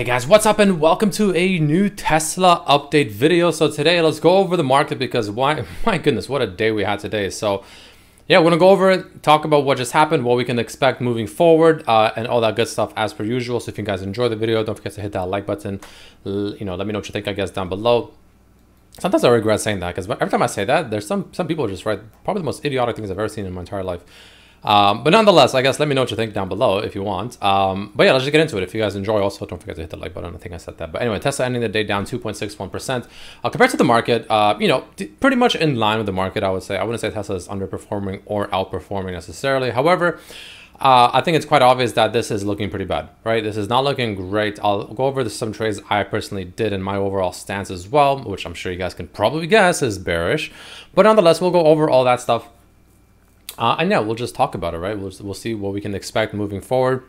Hey guys, what's up and welcome to a new Tesla update video. So today let's go over the market because my goodness, what a day we had today. So yeah, we're gonna go over it, talk about what just happened, what we can expect moving forward, and all that good stuff as per usual. So if you guys enjoy the video, don't forget to hit that like button. Let me know what you think, I guess, down below. Sometimes I regret saying that because every time I say that, there's some people just write probably the most idiotic things I've ever seen in my entire life. But nonetheless, I guess let me know what you think down below if you want. But yeah, let's just get into it. If you guys enjoy, also don't forget to hit the like button. I think I said that. But anyway, Tesla ending the day down 2.61%. Compared to the market, pretty much in line with the market, I would say. I wouldn't say Tesla is underperforming or outperforming necessarily. However, I think it's quite obvious that this is looking pretty bad, right? This is not looking great. I'll go over some trades I personally did in my overall stance as well, which I'm sure you guys can probably guess is bearish. But nonetheless, we'll go over all that stuff. And yeah, we'll just talk about it, right? We'll see what we can expect moving forward.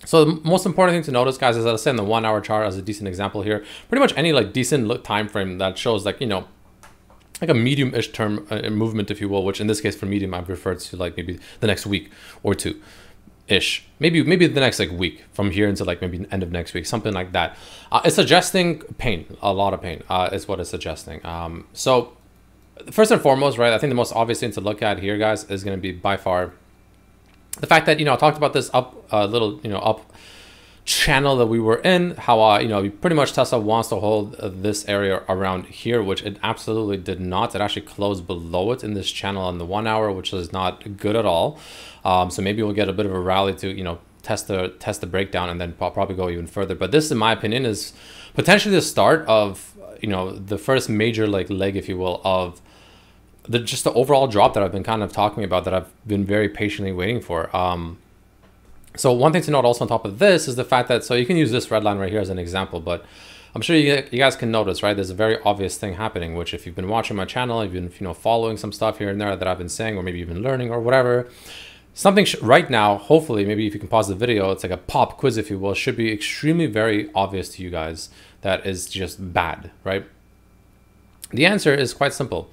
So the most important thing to notice, guys, is that I say in the 1 hour chart as a decent example here, pretty much any like decent time frame that shows like, like a medium-ish term movement, if you will, which in this case for medium, I've referred to like maybe the next week or two-ish. Maybe the next like week from here into like maybe end of next week, something like that. It's suggesting pain, a lot of pain is what it's suggesting. So first and foremost, right, I think the most obvious thing to look at here, guys, is going to be by far the fact that, I talked about this up channel that we were in, how, pretty much Tesla wants to hold this area around here, which it absolutely did not. It actually closed below it in this channel on the 1 hour, which is not good at all. So maybe we'll get a bit of a rally to, test the breakdown and then probably go even further. But this, in my opinion, is potentially the start of, the first major like leg, if you will, of just the overall drop that I've been kind of talking about, that I've been very patiently waiting for. So one thing to note also on top of this is the fact that, so you can use this red line right here as an example, but I'm sure you guys can notice, right? There's a very obvious thing happening, which if you've been watching my channel, you've been, following some stuff here and there that I've been saying, or maybe you've been learning or whatever, something right now, hopefully, maybe if you can pause the video, it's like a pop quiz, if you will, should be extremely very obvious to you guys that is just bad, right? The answer is quite simple.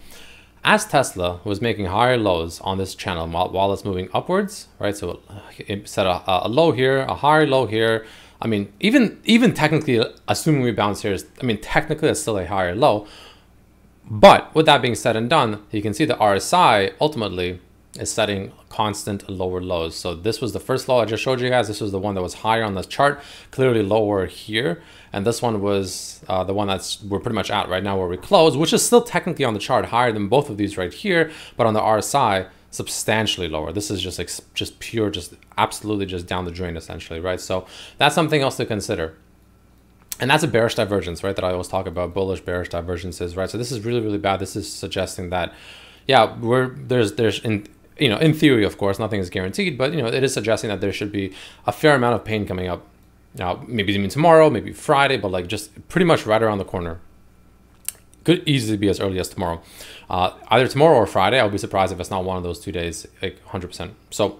As Tesla was making higher lows on this channel while it's moving upwards, right? So it set a low here, a higher low here. I mean, even technically, assuming we bounce here, technically it's still a higher low. But with that being said and done, you can see the RSI ultimately is setting constant lower lows. So this was the first low I just showed you guys. This was the one that was higher on the chart, clearly lower here. And this one was the one we're pretty much at right now where we close, which is still technically on the chart higher than both of these right here, but on the RSI, substantially lower. This is just pure, absolutely just down the drain essentially, right? So that's something else to consider. And that's a bearish divergence, right? That I always talk about, bullish, bearish divergences, right? So this is really, really bad. This is suggesting that, yeah, in theory, of course, nothing is guaranteed, but it is suggesting that there should be a fair amount of pain coming up. Now, maybe even tomorrow, maybe Friday, but like just pretty much right around the corner. Could easily be as early as tomorrow. Either tomorrow or Friday. I'll be surprised if it's not one of those 2 days, like 100%. So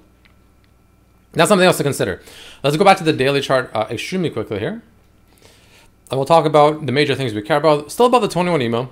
that's something else to consider. Let's go back to the daily chart extremely quickly here. And we'll talk about the major things we care about. Still about the 21 emo.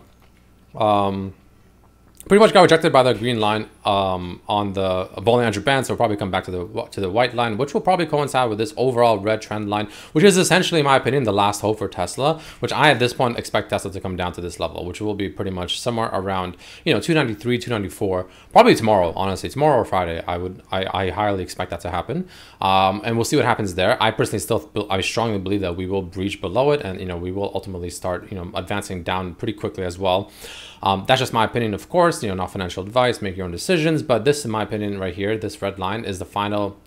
Pretty much got rejected by the green line on the Bollinger Band, so we'll probably come back to the white line, which will probably coincide with this overall red trend line, which is essentially, in my opinion, the last hope for Tesla, which I at this point expect Tesla to come down to this level, which will be pretty much somewhere around 293, 294, probably tomorrow. Honestly, tomorrow or Friday, I highly expect that to happen, and we'll see what happens there. I personally I strongly believe that we will breach below it, and we will ultimately start advancing down pretty quickly as well. That's just my opinion, of course. Not financial advice, make your own decisions, but this, in my opinion, right here, this red line is the final,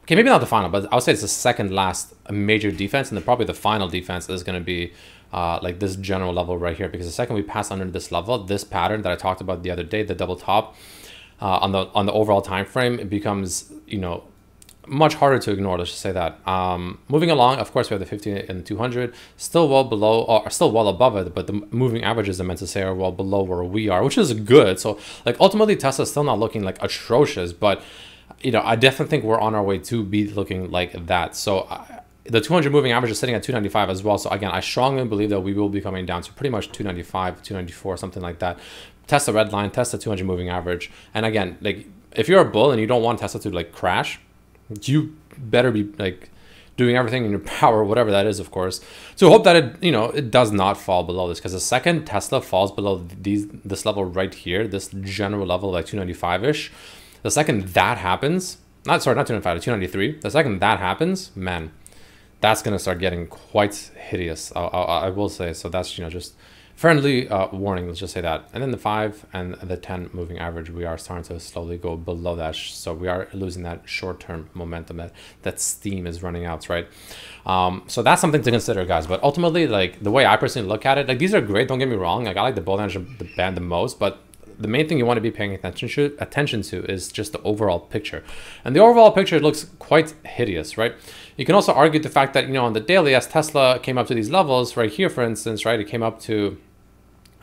okay, maybe not the final, but I would say it's the second last major defense, and then probably the final defense is going to be like this general level right here, because the second we pass under this level, this pattern that I talked about the other day, the double top on the overall time frame, it becomes much harder to ignore, let's just say that. Moving along, of course, we have the 50 and 200, still well below, or still well above it, but the moving averages, I meant to say, are well below where we are, which is good. So, like, ultimately, Tesla's still not looking, like, atrocious, but, I definitely think we're on our way to be looking like that. So, the 200 moving average is sitting at 295 as well. So, again, I strongly believe that we will be coming down to pretty much 295, 294, something like that. Test the red line, test the 200 moving average. And, again, like, if you're a bull and you don't want Tesla to, like, crash, you better be like doing everything in your power, whatever that is, of course, to hope that it, it does not fall below this. Because the second Tesla falls below this level right here, this general level like 295-ish, the second that happens, not 295, 293, the second that happens, man, that's going to start getting quite hideous, I will say. So that's, just friendly warning, let's just say that. And then the 5 and the 10 moving average, we are starting to slowly go below that. So we are losing that short-term momentum, that steam is running out, right? So that's something to consider, guys. But ultimately, like the way I personally look at it, like these are great, don't get me wrong. Like I like the bull edge of the band the most, but the main thing you want to be paying attention to is just the overall picture. And the overall picture looks quite hideous, right? You can also argue the fact that, on the daily, as Tesla came up to these levels right here, for instance, right, it came up to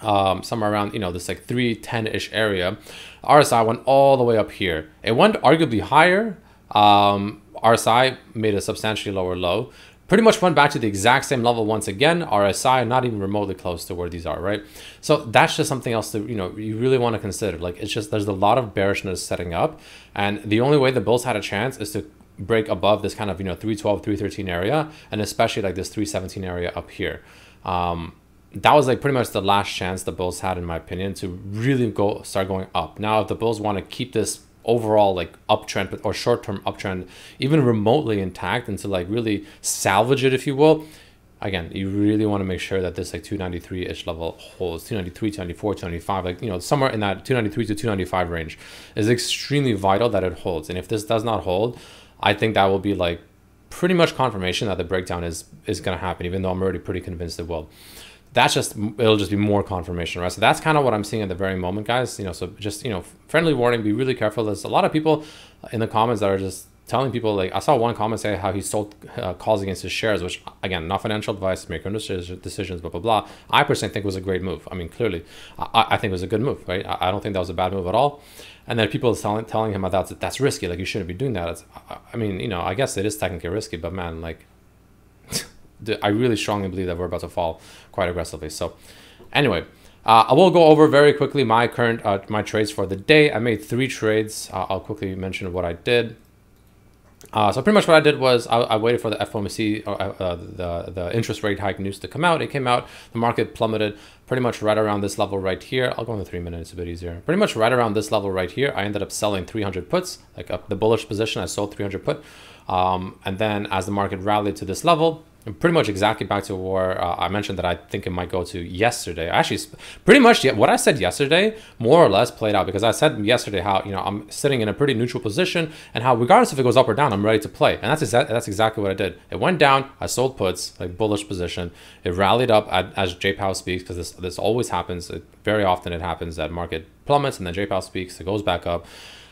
somewhere around, this like 310-ish area. RSI went all the way up here. It went arguably higher. RSI made a substantially lower low. Pretty much went back to the exact same level once again. RSI not even remotely close to where these are, right? So that's just something else that you really want to consider. Like it's just there's a lot of bearishness setting up, and the only way the bulls had a chance is to break above this kind of 312, 313 area, and especially like this 317 area up here. That was like pretty much the last chance the bulls had, in my opinion, to really start going up. Now, if the bulls want to keep this overall like uptrend or short-term uptrend even remotely intact and to like really salvage it, if you will, again, you really want to make sure that this like 293-ish level holds. 293, 294, 295, like somewhere in that 293 to 295 range is extremely vital that it holds. And if this does not hold, I think that will be like pretty much confirmation that the breakdown is going to happen, even though I'm already pretty convinced it will. It'll just be more confirmation, right? So that's kind of what I'm seeing at the very moment, guys. So just, friendly warning, be really careful. There's a lot of people in the comments that are just telling people, like I saw one comment say how he sold calls against his shares, which again, not financial advice, make your own decisions, blah, blah, blah. I personally think was a great move. I mean, clearly, I think it was a good move, right? I don't think that was a bad move at all. And then people telling him that's risky, like you shouldn't be doing that. I mean, I guess it is technically risky, but man, like, I really strongly believe that we're about to fall quite aggressively. So anyway, I will go over very quickly my current my trades for the day. I made 3 trades. I'll quickly mention what I did. So pretty much what I did was I waited for the FOMC, the interest rate hike news to come out. It came out. The market plummeted pretty much right around this level right here. I'll go in the 3 minutes, a bit easier. Pretty much right around this level right here. I ended up selling 300 puts, like up the bullish position. I sold 300 put. And then as the market rallied to this level, pretty much exactly back to where I mentioned that I think it might go to yesterday. Actually, pretty much what I said yesterday more or less played out, because I said yesterday how I'm sitting in a pretty neutral position and how regardless if it goes up or down, I'm ready to play. And that's exactly what I did. It went down, I sold puts, like bullish position. It rallied up as JPow speaks, because this always happens. Very often it happens that market plummets and then JPow speaks, it goes back up.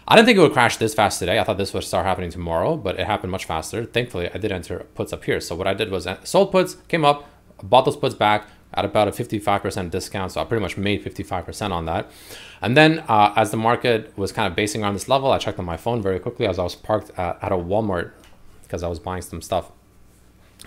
I didn't think it would crash this fast today. I thought this would start happening tomorrow, but it happened much faster. Thankfully, I did enter puts up here. So what I did was sold puts, came up, bought those puts back at about a 55% discount. So I pretty much made 55% on that. And then as the market was kind of basing around this level, I checked on my phone very quickly as I was parked at a Walmart because I was buying some stuff.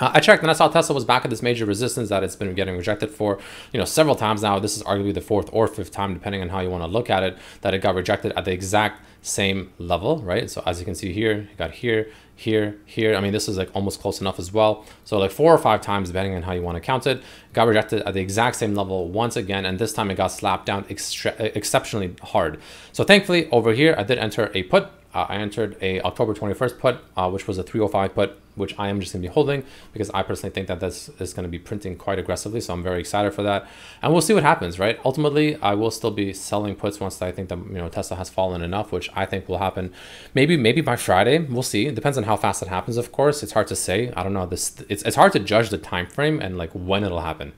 I checked and I saw Tesla was back at this major resistance that it's been getting rejected for, several times now. This is arguably the 4th or 5th time, depending on how you want to look at it, that it got rejected at the exact same level, right? So as you can see here, it got here, here, here. I mean, this is like almost close enough as well. So like 4 or 5 times, depending on how you want to count it, got rejected at the exact same level once again. And this time it got slapped down exceptionally hard. So thankfully over here, I did enter a put. I entered a October 21st put, which was a 305 put, which I am just going to be holding because I personally think that this is going to be printing quite aggressively. So I'm very excited for that. And we'll see what happens, right? Ultimately, I will still be selling puts once I think that, Tesla has fallen enough, which I think will happen maybe by Friday. We'll see. It depends on how fast it happens, of course. It's hard to say. I don't know. It's hard to judge the time frame and like when it'll happen.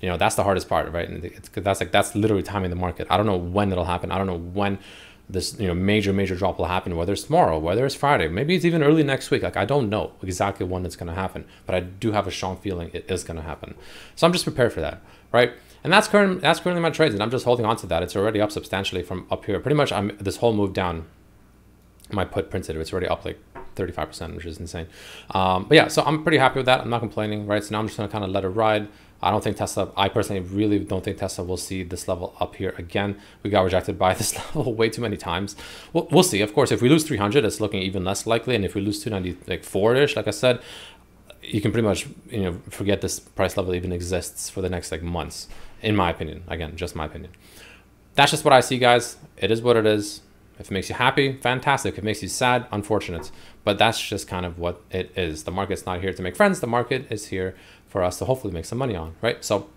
That's the hardest part, right? And that's literally timing the market. I don't know when it'll happen. I don't know when this major drop will happen, whether it's tomorrow, whether it's Friday, maybe it's even early next week. Like I don't know exactly when it's going to happen, but I do have a strong feeling it is going to happen. So I'm just prepared for that, right? And that's currently my trades, and I'm just holding on to that. It's already up substantially from up here. Pretty much this whole move down, my put printed, it's already up like 35%, which is insane. But yeah, so I'm pretty happy with that. I'm not complaining, right? So now I'm just going to kind of let it ride. I personally really don't think Tesla will see this level up here again. We got rejected by this level way too many times. We'll see. Of course, if we lose 300, it's looking even less likely. And if we lose 294-ish, like I said, you can pretty much, you know, forget this price level even exists for the next like months, in my opinion. Again, just my opinion. That's just what I see, guys. It is what it is. If it makes you happy, fantastic. If it makes you sad, unfortunate. But that's just kind of what it is. The market's not here to make friends. The market is here for us to hopefully make some money on, right? So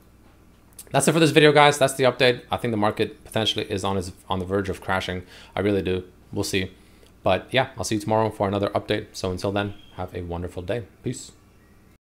that's it for this video, guys. That's the update. I think the market potentially is on the verge of crashing. I really do. We'll see. But yeah, I'll see you tomorrow for another update. So until then, have a wonderful day. Peace.